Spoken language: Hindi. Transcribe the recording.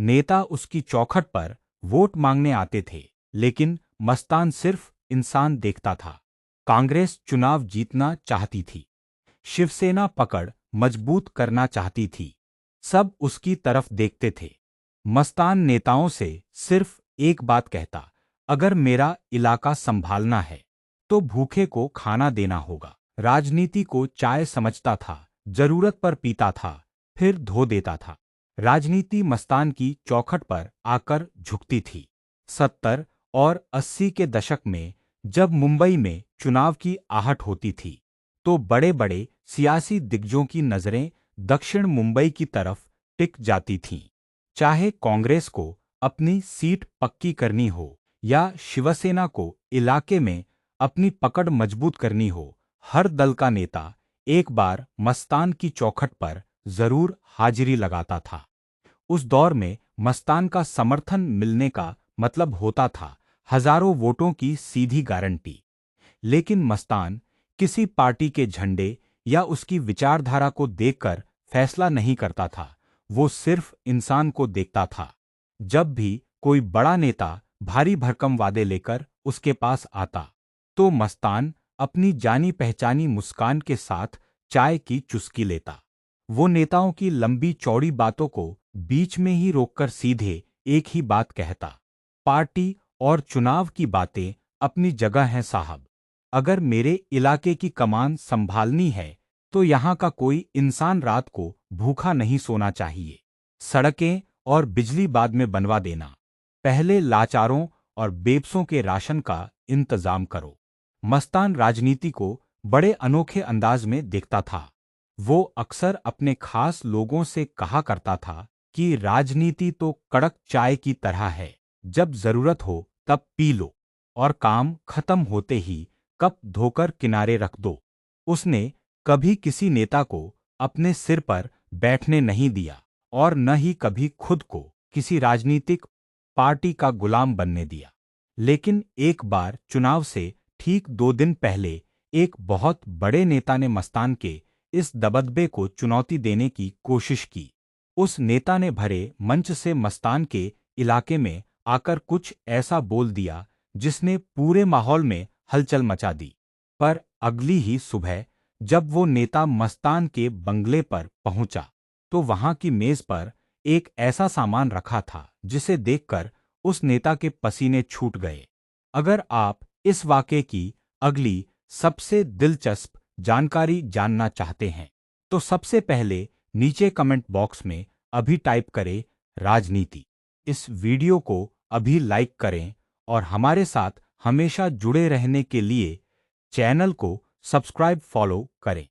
नेता उसकी चौखट पर वोट मांगने आते थे, लेकिन मस्तान सिर्फ इंसान देखता था। कांग्रेस चुनाव जीतना चाहती थी, शिवसेना पकड़ मजबूत करना चाहती थी। सब उसकी तरफ देखते थे। मस्तान नेताओं से सिर्फ एक बात कहता, अगर मेरा इलाका संभालना है तो भूखे को खाना देना होगा। राजनीति को चाय समझता था, जरूरत पर पीता था, फिर धो देता था। राजनीति मस्तान की चौखट पर आकर झुकती थी। 70 और 80 के दशक में जब मुंबई में चुनाव की आहट होती थी, तो बड़े बड़े सियासी दिग्गजों की नजरें दक्षिण मुंबई की तरफ टिक जाती थीं। चाहे कांग्रेस को अपनी सीट पक्की करनी हो या शिवसेना को इलाके में अपनी पकड़ मजबूत करनी हो, हर दल का नेता एक बार मस्तान की चौखट पर जरूर हाजिरी लगाता था। उस दौर में मस्तान का समर्थन मिलने का मतलब होता था हजारों वोटों की सीधी गारंटी। लेकिन मस्तान किसी पार्टी के झंडे या उसकी विचारधारा को देखकर फैसला नहीं करता था, वो सिर्फ इंसान को देखता था। जब भी कोई बड़ा नेता भारी भरकम वादे लेकर उसके पास आता, तो मस्तान अपनी जानी पहचानी मुस्कान के साथ चाय की चुस्की लेता। वो नेताओं की लंबी चौड़ी बातों को बीच में ही रोककर सीधे एक ही बात कहता, पार्टी और चुनाव की बातें अपनी जगह हैं साहब। अगर मेरे इलाके की कमान संभालनी है तो यहाँ का कोई इंसान रात को भूखा नहीं सोना चाहिए। सड़कें और बिजली बाद में बनवा देना, पहले लाचारों और बेबसों के राशन का इंतजाम करो। मस्तान राजनीति को बड़े अनोखे अंदाज में देखता था। वो अक्सर अपने खास लोगों से कहा करता था कि राजनीति तो कड़क चाय की तरह है, जब जरूरत हो तब पी लो और काम खत्म होते ही कप धोकर किनारे रख दो। उसने कभी किसी नेता को अपने सिर पर बैठने नहीं दिया और न ही कभी खुद को किसी राजनीतिक पार्टी का गुलाम बनने दिया। लेकिन एक बार चुनाव से ठीक 2 दिन पहले एक बहुत बड़े नेता ने मस्तान के इस दबदबे को चुनौती देने की कोशिश की। उस नेता ने भरे मंच से मस्तान के इलाके में आकर कुछ ऐसा बोल दिया जिसने पूरे माहौल में हलचल मचा दी। पर अगली ही सुबह जब वो नेता मस्तान के बंगले पर पहुंचा, तो वहां की मेज पर एक ऐसा सामान रखा था जिसे देखकर उस नेता के पसीने छूट गए। अगर आप इस वाकये की अगली सबसे दिलचस्प जानकारी जानना चाहते हैं, तो सबसे पहले नीचे कमेंट बॉक्स में अभी टाइप करें राजनीति। इस वीडियो को अभी लाइक करें और हमारे साथ हमेशा जुड़े रहने के लिए चैनल को सब्सक्राइब फॉलो करें।